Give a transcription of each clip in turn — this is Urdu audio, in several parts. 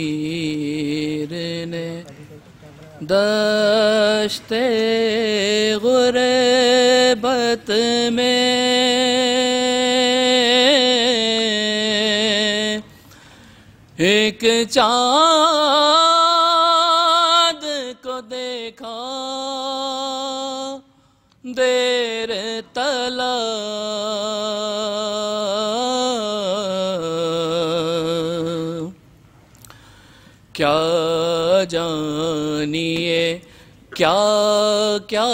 شبیر نے دشت غربت میں ایک چاند کو دیکھا دیر تلا کیا جانیے کیا کیا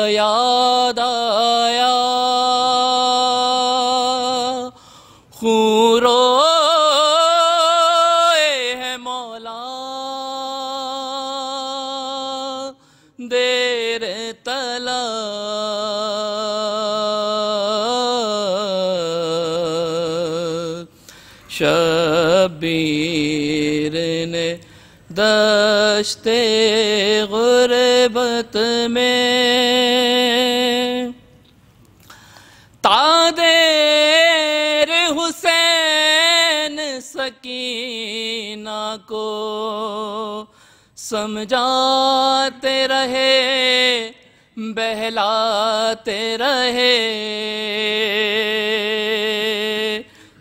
یاد آیا خون روئے ہے مولا دیر تلا شبیر نے دشت غربت میں تادیر حسین سکینہ کو سمجھاتے رہے بہلاتے رہے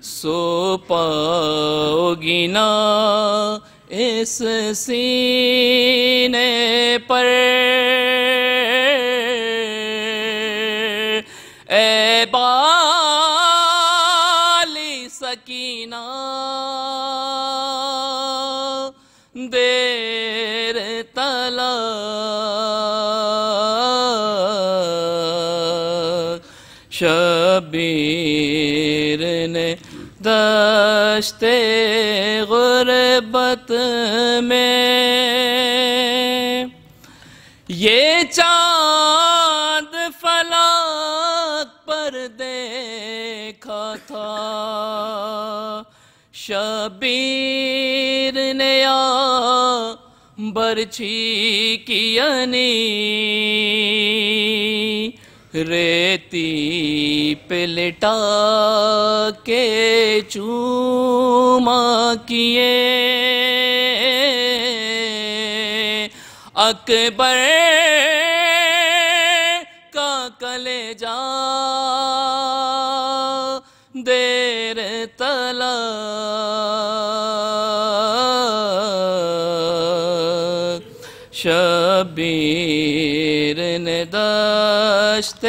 سو پاؤ گی نا اس سینے پر اے بالی سکینہ دیر تلا شبیر نے دشت غربت میں یہ چاند فلک پر دیکھا تھا شبیر نے برچھی کی ریتی پہ لٹا کے چوما کیے اکبر کا کلیجہ دیر تلا شبیر نے دشت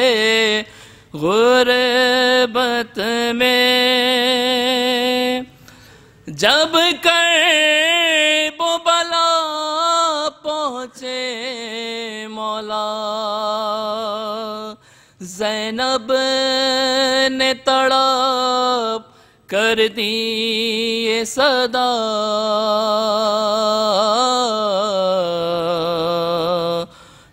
غربت میں جب کرب و بلا پہنچے مولا زینب نے تڑپ کر دی یہ صدا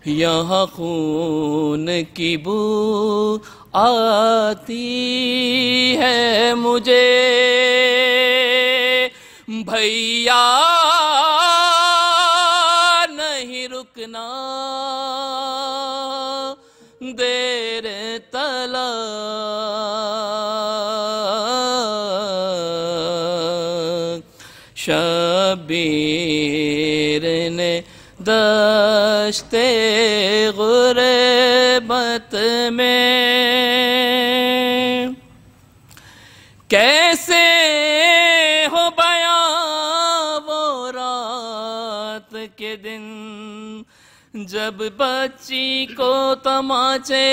یہاں خون کی بو آتی ہے مجھے بھیا نہیں رکنا دیر تلا شبیر نے دشت غربت میں کیسے ہو بیاں وہ رات کے دن جب بچی کو تماچے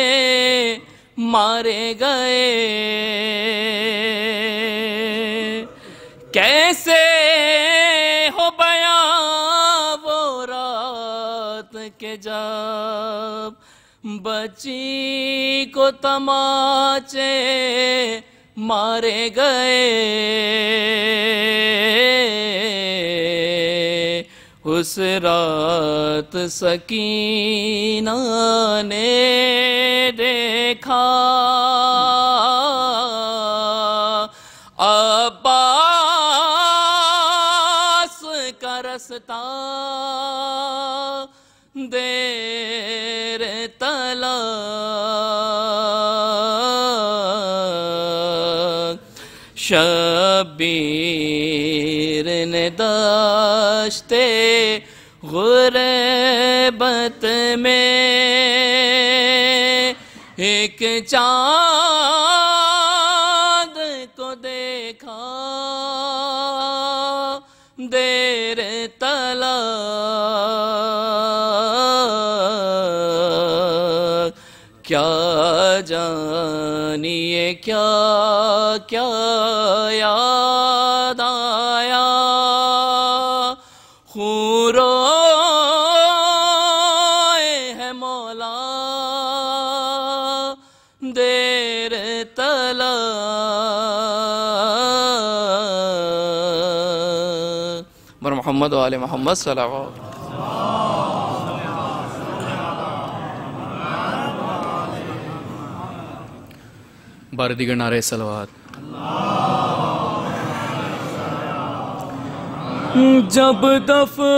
مارے گئے کیسے ہو بیاں وہ رات کے جب بچی کو تماچے مارے گئے اس رات سکینہ نے دیکھا عباس کا رستہ دیر تلا شبیر نے دشتے غربت میں ایک چاند کو دیکھا دیر تلک، کیا جانیے کیا کیا یاد آیا، خون روئے ہے مولا دیر تلک۔ بر محمد و آل محمد صلی اللہ علیہ وسلم۔ بار دیگر نعرہ صلوات۔ جب دفن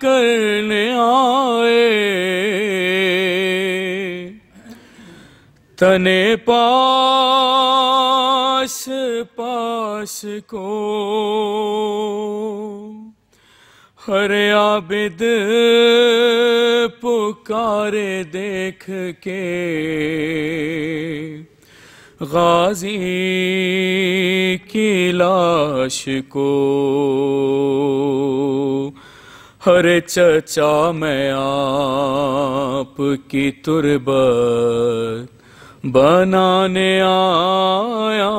کرنے آئے تنے پاش پاش کو، ہر عابد پکارے دیکھ کے غازی کی لاش کو، ہر چچا میں آپ کی تربت بنانے آیا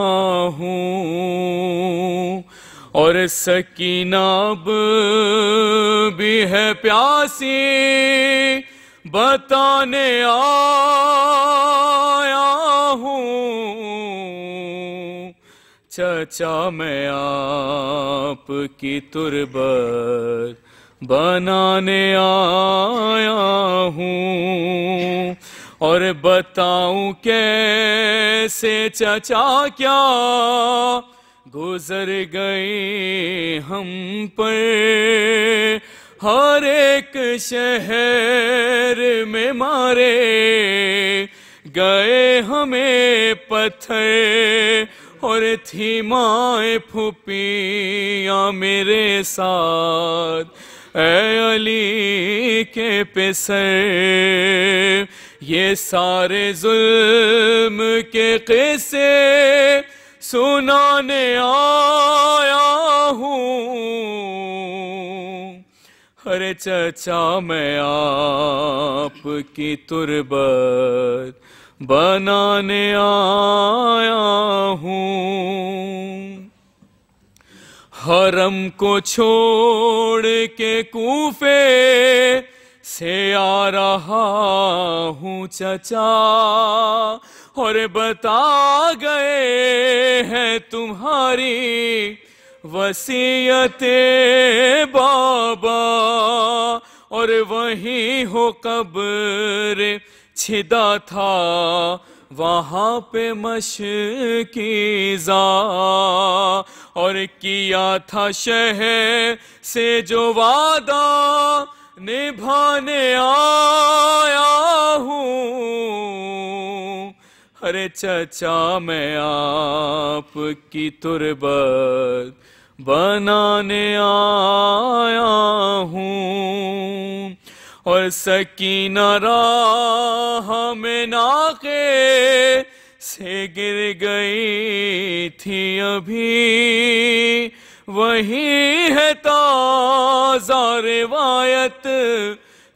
ہوں، اور سکینہ اب بھی ہے پیاسی بتانے آیا ہوں، چچا میں آپ کی تربت بنانے آیا ہوں، اور بتاؤں کیسے چچا کیا گزر گئے ہم پر، ہر ایک شہر میں مارے گئے ہمیں پتھر، اور تھی مائیں پھوپھیاں میرے ساتھ اے علی کے پسر، یہ سارے ظلم کے قصے سنانے آیا ہوں، ہر چچا میں آپ کی تربت بنانے آیا ہوں، حرم کو چھوڑ کے کوفے سے آ رہا ہوں چچا، اور بتا گئے ہیں تمہاری وصیت بابا، اور وہیں ہو قبر چھدا تھا وہاں پہ مشکیزہ، اور کیا تھا شہر سے جو وعدہ نبھانے آیا ہوں، ارے چچا میں آپ کی تربت بنانے آیا ہوں، اور سکینہ راہ میں ناقے سے گر گئی تھی ابھی، وہی ہے تازہ روایت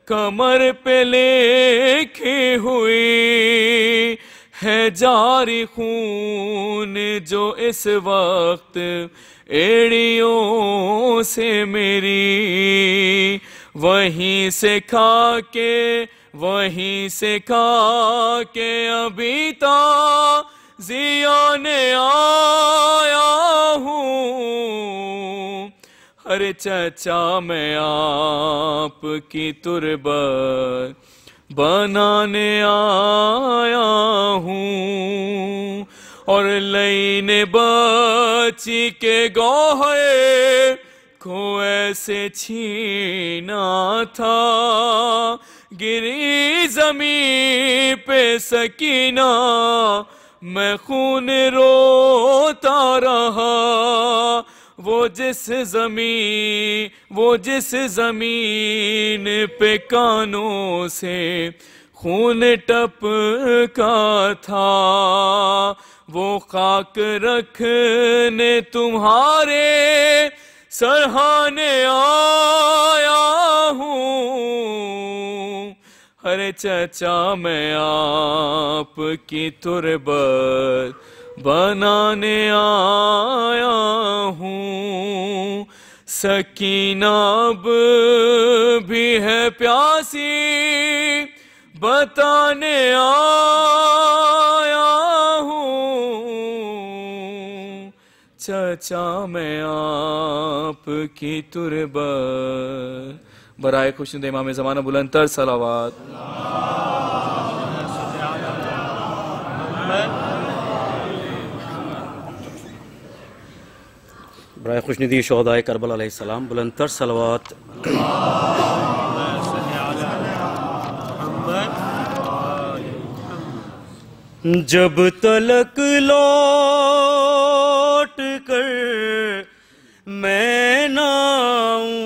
کمر پہ لکھی ہوئی ہے، جاری خون جو اس وقت ایڑیوں سے میری، وہیں سے کھا کے ابھی تازیانے آیا ہوں، ارے چچا میں آپ کی تربت بنانے آیا ہوں، اور لینے بچی کے گوہے کو ایسے چھینا تھا، گری زمین پہ سکینہ میں خون روتا رہا، وہ جس زمین پہ کانوں سے خون ٹپکا تھا، وہ خاک رکھنے تمہارے سرہانے آیا ہوں۔ ارے چچا میں آپ کی تربت بنانے آیا ہوں، سکینہ اب بھی ہے پیاسی بتانے آیا ہوں، چچا میں آپ کی تربت۔ برائے خوشنود امام زمانہ بلند تر صلوات۔ برائے خوشندی شہدائے کربلا علیہ السلام بلند تر صلوات۔ جب تلک لوٹ کر میں نہ آؤں،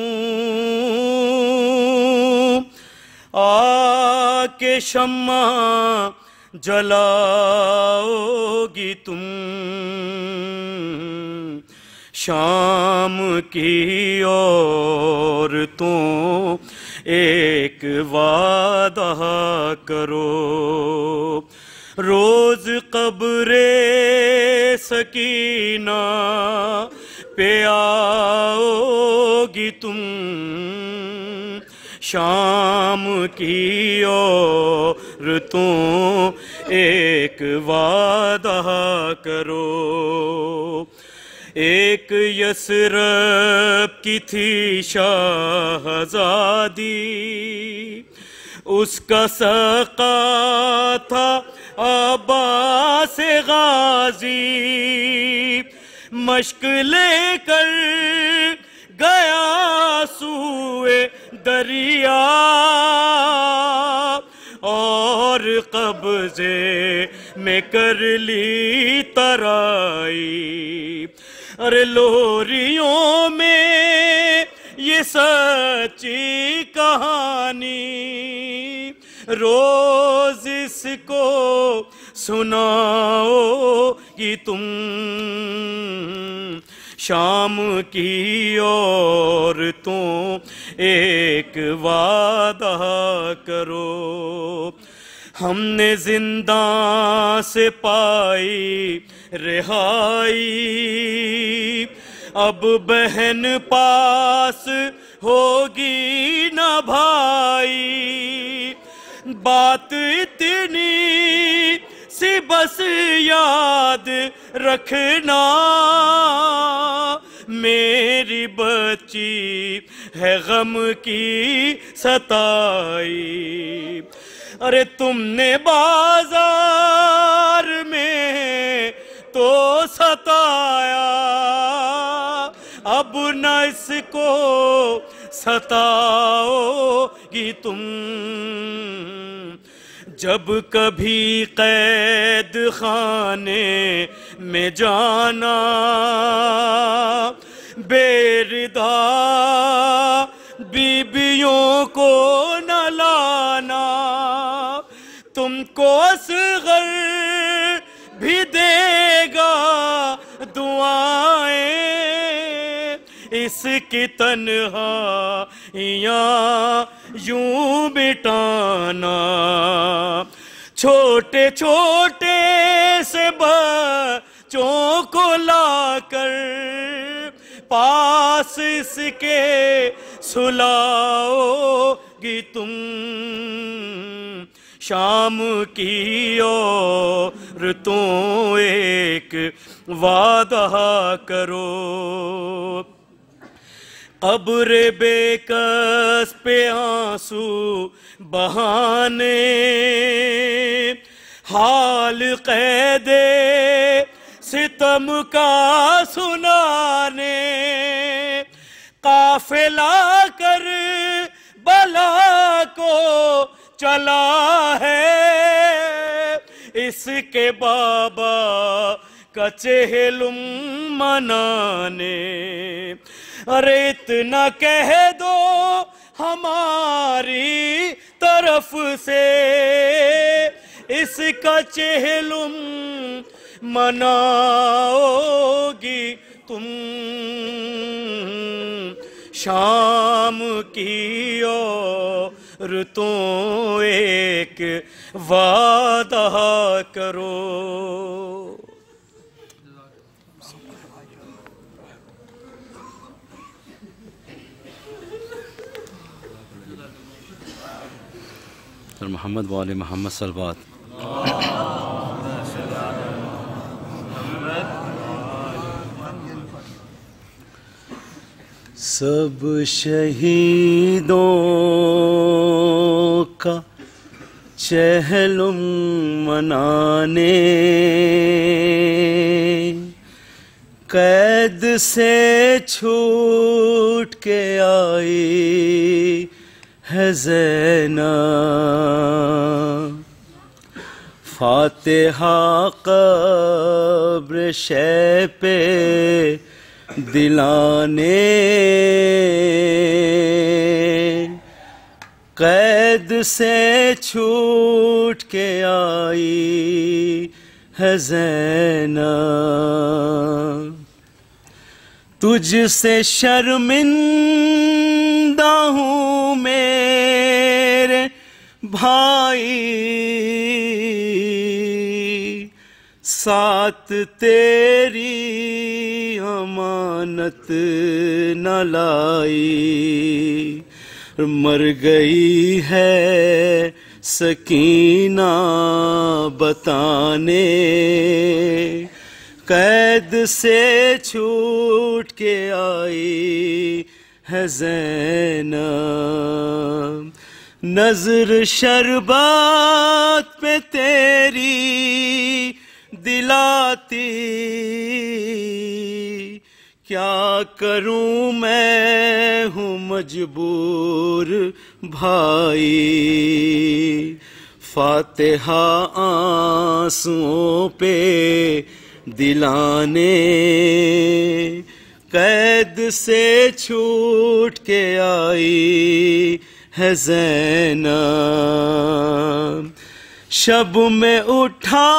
آ کے شمع جلاؤ گی تم، شام کی عورتوں ایک وعدہ کرو، روز قبر سکینہ پہ آؤ گی تم، شام کی عورتوں ایک وعدہ کرو، ایک یثرب کی تھی شہزادی، اس کا سقا تھا عباس غازی، مشق لے کر گیا سوئے دریا، اور قبضے میں کر لی ترائی، ارے لوریوں میں یہ سچی کہانی، روز اس کو سناؤ گی تم، شام کی عورتوں ایک وعدہ کرو، ہم نے زنداں سے پائی رہائی، اب بہن پاس ہوگی نہ بھائی، بات اتنی سی بس یاد رکھنا، میری بچی ہے غم کی ستائی، ارے تم نے بازار میں تو ستایا، اب نہ اس کو ستاؤ گی تم، جب کبھی قید خانے میں جانا، بے ردا بیویوں کو نہ لانا، تم کو اصغر بھی دے گا دعائیں، اس کی تنہائیاں یوں مٹانا، چھوٹے چھوٹے سے بچوں کو لا کر پاس اس کے سلاؤ گی تم، شام کی عورتوں ایک وعدہ کرو، قبر بے کس پہ آنسو بہانے، حال قید ستم کا سنانے، قافلہ کر بلا کو چلا ہے، اس کے بابا کا چہلم منانے. ارے اتنا کہہ دو ہماری طرف سے اس کا چہلم مناؤ گی تم. شام کی عورتوں ایک وعدہ کرو. محمد وآل محمد صلوات. سب شہیدوں کا چہلم منانے قید سے چھوٹ کے آئی ہے زینب. فاتحہ قبر شہ پہ دلانے قید سے چھوٹ کے آئی ہے زینب. تجھ سے شرمندہ ہوں میرے بھائی ساتھ تیری امانت نہ لائی. مر گئی ہے سکینہ بتانے قید سے چھوٹ کے آئی ہے زینب. نظر شربات پہ تیری دلاتی کیا کروں میں ہوں مجبور بھائی. فاتحہ آنسوؤں پہ دلانے قید سے چھوٹ کے آئی ہے زینب. شب میں اٹھا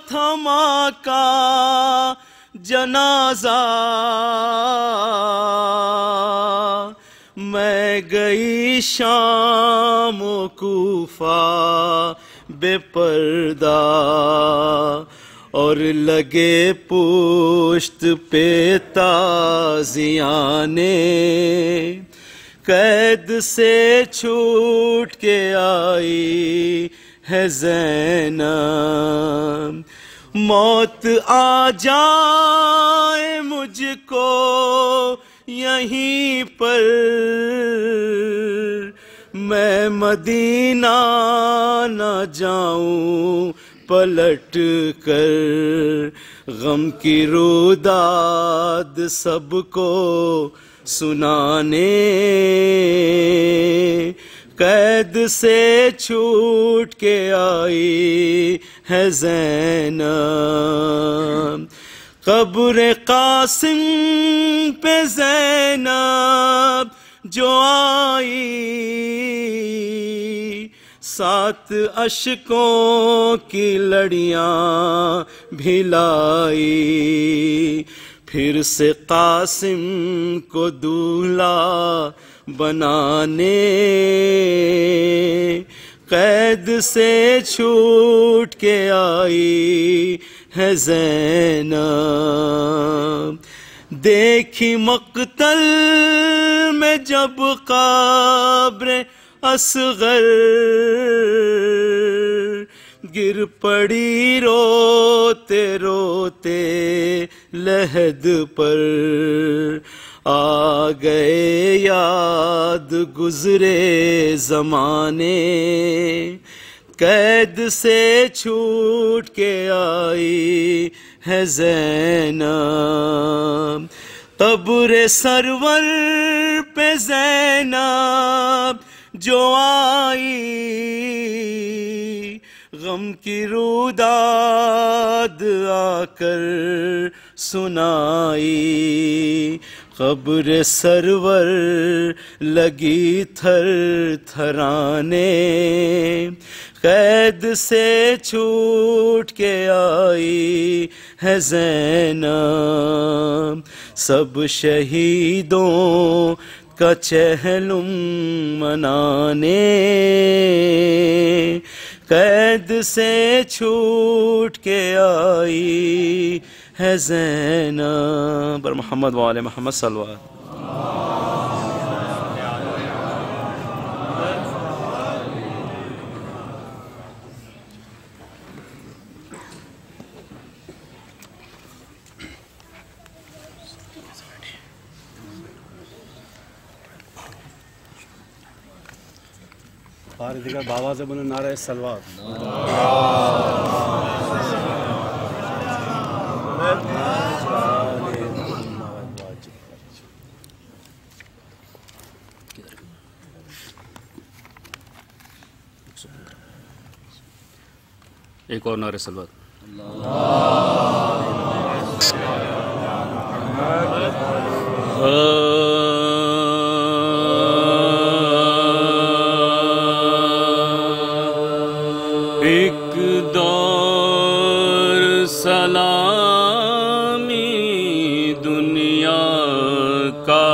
تھا ماں کا جنازہ میں گئی شام و کوفہ بے پردہ اور لگے پشت پہ تازیانے قید سے چھوٹ کے آئی ہے زینب. موت آ جائے مجھ کو یہیں پر میں مدینہ نہ جاؤں پلٹ کر. غم کی روداد سب کو سنانے قید سے چھوٹ کے آئی ہے زینب. قبر قاسم پہ زینب جو آئی سات اشکوں کی لڑیاں بھلائی. پھر سے قاسم کو دولہا بنانے قید سے چھوٹ کے آئی ہے زینب. دیکھی مقتل میں جب قبر اصغر گر پڑی روتے روتے لحد پر. آ گئے یاد گزرے زمانے قید سے چھوٹ کے آئی ہے زینب. قبر سرور پہ زینب جو آئی غم کی روداد آ کر سنائی، قبر سرور لگی تھر تھرانے، قید سے چھوٹ کے آئی ہے زینب، سب شہیدوں کا چہلم منانے، قید سے چھوٹ کے آئی ہے زینب۔ بر محمد و آل محمد صلوات۔ بار دیگر بابا سے بولے نعرہ سلوات۔ ایک اور نعرہ سلوات۔ ایک دور سلامی دنیا کا،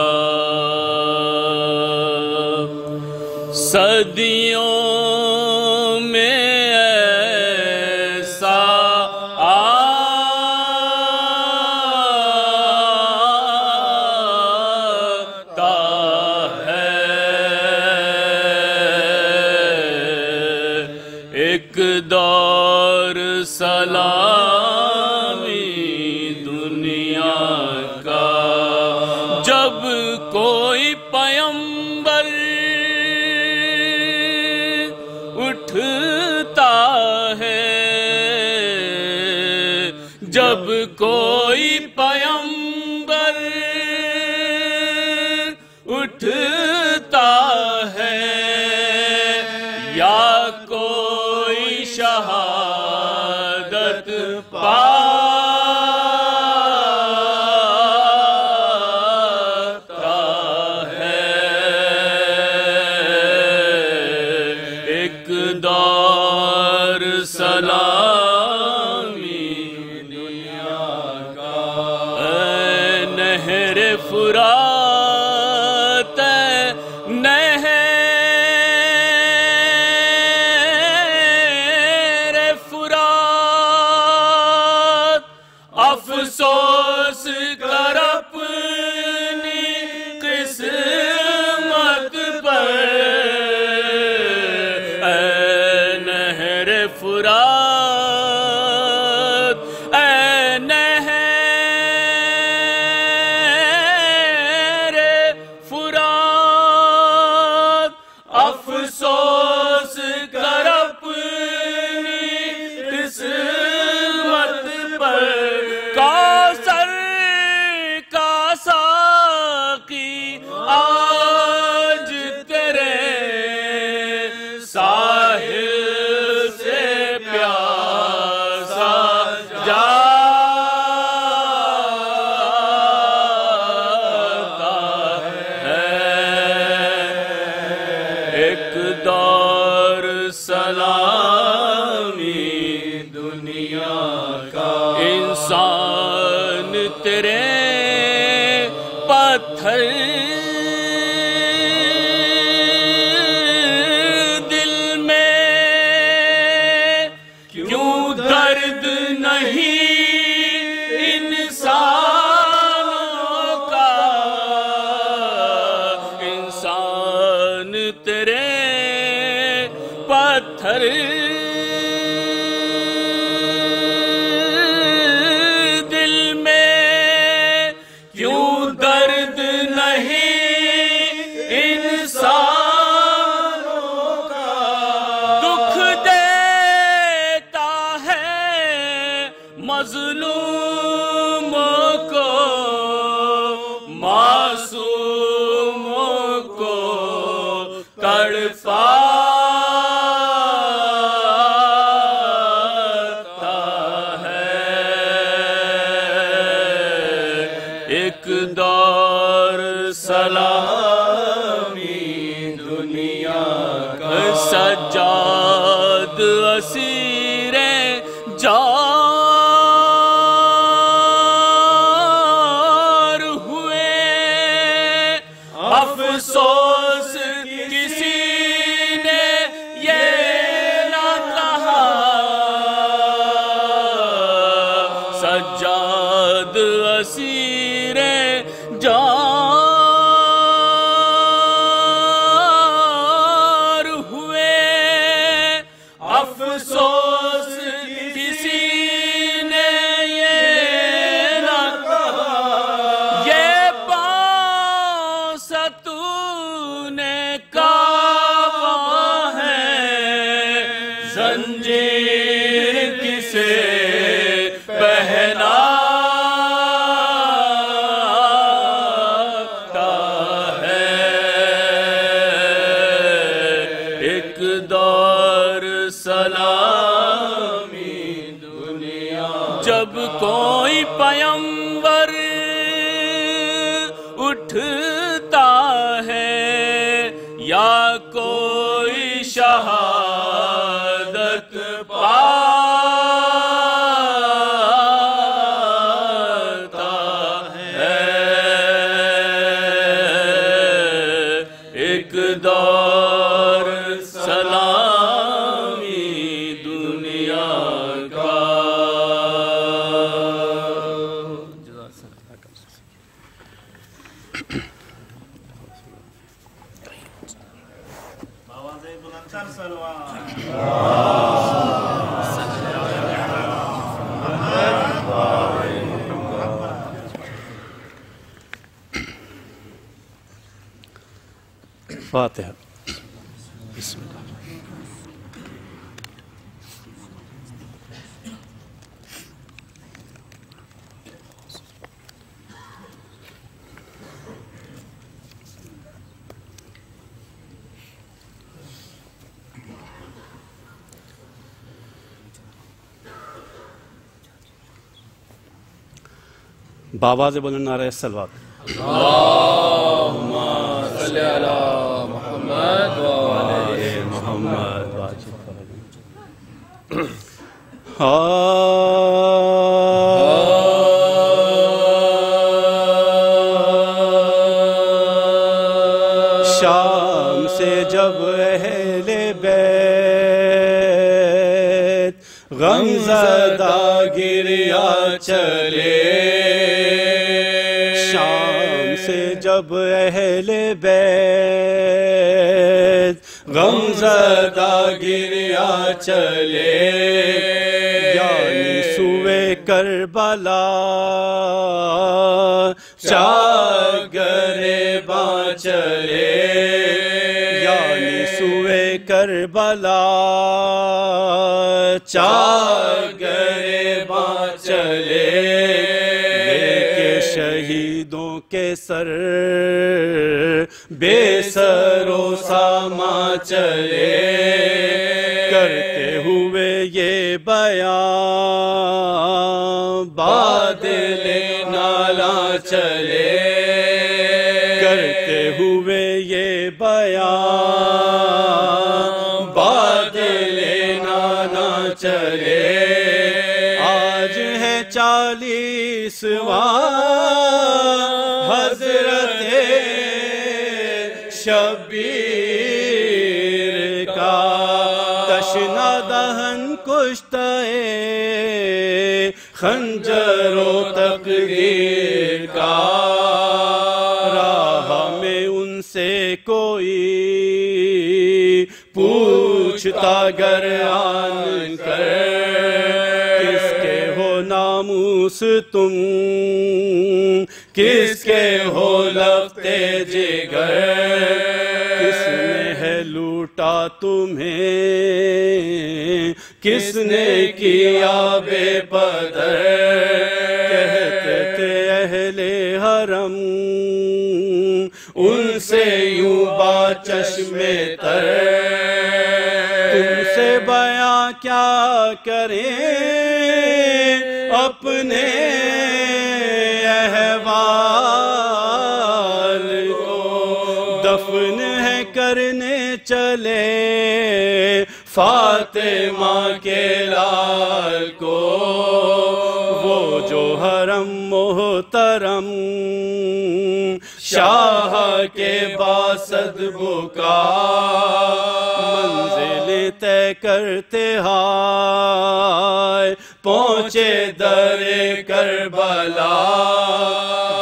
صدیوں میں ایسا آتا ہے، ایک دور سلامی دنیا کا، جب کوئی پیمبر اٹھتا ہے، جب کوئی پیمبر اٹھتا ہے، یا کوئی شہادت پاتا ہے، ایک دور سلامی دنیا کا، اے نہر فرات، اے نہر فرات، افسوس کر اپنی قسمت پر، اے نہر فرات، اے نہر فرات، افسوس کر اپنی قسمت پر، کوثر کا ساقی آج تیرے ساحل سے پیاسا جاتا ہے، ایک دور سلامی دنیا کا، انسان تیرے پتھر دل میں کیوں درد نہیں انسانوں کا، انسان تیرے پتھر دل میں کیوں درد نہیں انسانوں کا، دکھ دیتا ہے مظلوموں کو، معصوموں کو تڑپاتا سلامی دنیا کا سجاد اسیر جار ہوئے افسوس کسی نے یہ نہ کہا سجاد اسیر جار ہوئے افسوس کسی نے یہ نہ کہا یہ باستون کعبہ ہے زنجیر کسے پہنا سلامی دنیا جب کوئی پیمبر اٹھتا ہے یا کوئی شہادت پاتا ہے ایک دور سلامی دنیا کا فاتحہ بسم اللہ باواز بولیں نعرہ الصلوات اللہم صلی علی محمد وآل محمد شام سے جب اہل بیت غمزدہ گریا چلے شام سے جب اہل بیت غمزدہ گریا چلے یعنی سوئے کربلا چاگر باں چلے یعنی سوئے کربلا چاگر باں چلے لے شہیدوں کے سر بے سر و ساما چلے کرتے ہوئے یہ بیان بادل نالا چلے کرتے ہوئے یہ بیان بادل نالا چلے آج ہے 40واں حضرت شبیر کا تشنہ دہن کشتہ خنجر و تقدیر کا راہ میں ان سے کوئی پوچھتا گر آن کر کس کے ہو ناموس تم کس کے ہو لگتے جگر کس نے ہے لوٹا تمہیں کس نے کیا بے پدر کہتے تھے اہل حرم ان سے یوں با چشم تر تم سے بیاں کیا کریں اپنے احوال چلے فاطمہ کے لال کو، وہ جو حرم محترم شاہ کے باسد بکا منزل طے کرتے ہائے پہنچے در کربلا،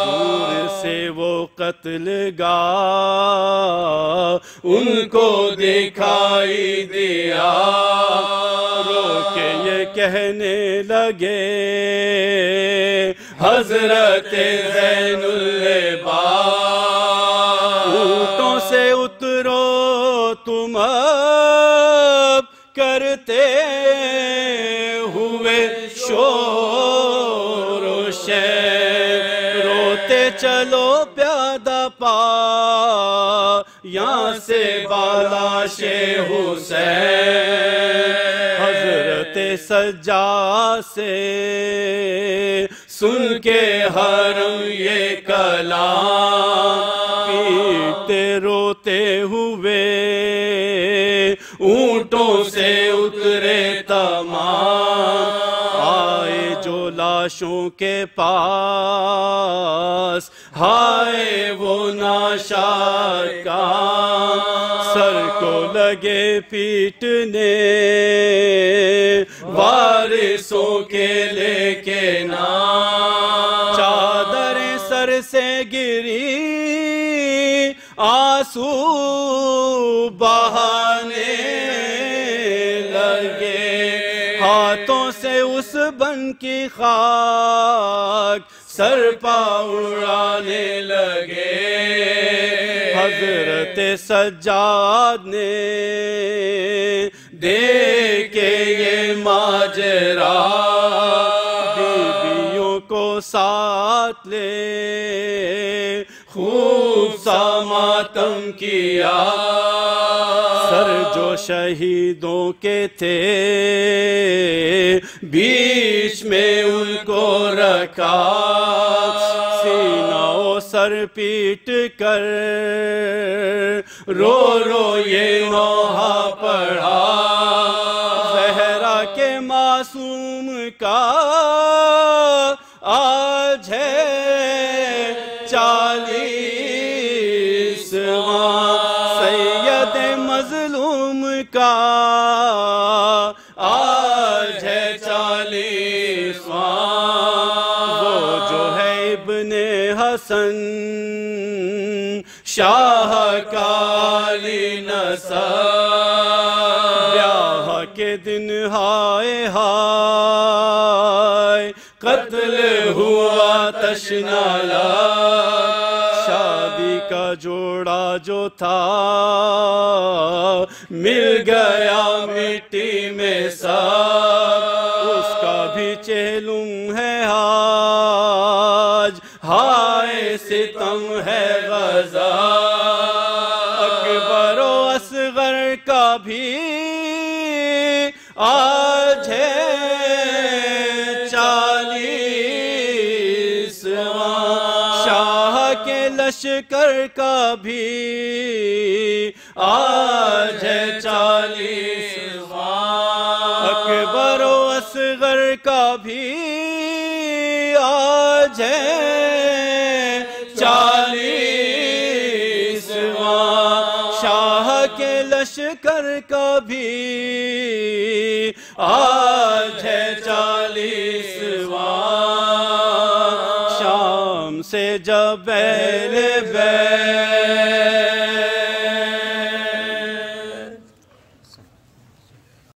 دور سے وہ قتل گاہ ان کو دکھائی دیا، رو کے یہ کہنے لگے حضرت زین العباد، اونٹوں سے اترو تم اب کرتے ہوئے شور و شور، روتے چلو پیادہ پا یہاں سے بالاش حسین، حضرت سجاد سے سن کے حرم یہ کلام، پیٹتے روتے ہوئے اونٹوں سے اترے تمام، آئے جو لاشوں کے پاس ہائے وہ ناشاد کام، سر کو لگے پیٹنے وارثوں کے لے کے نام، چادریں سر سے گری آنسو بہانے لگے، ہاتھوں سے اس بن کی خاک سر پا اڑانے لگے، حضرت سجاد نے دیکھے یہ ماجرا، بیویوں کو ساتھ لے خوب سا ماتم کیا، سر جو شہیدوں کے تھے بیچ میں ان کو رکھا، سینہ و سر پیٹ کر رو رو یہ نوحہ پڑھا، زہرا کے معصوم کا آج ہے 40واں، سید مظلوم کا آج ہے 40واں، وہ جو ہے ابن حسن شاہ کا علی نسب، بیاہ کے دن ہائے ہائے قتل ہوا تشنالا، شادی کا جوڑا جو تھا مل گیا مٹی میں سب، اس کا بھی چہلم ہے آج ہائے ستم ہے غزہ، اکبر و اصغر کا بھی آج ہے 40واں، شاہ کے لشکر کا بھی آج ہے 40واں، اکبر و اصغر کا بھی آج ہے 40واں، شاہ کے لشکر کا بھی آج ہے 40واں، شام سے جب اہل بیت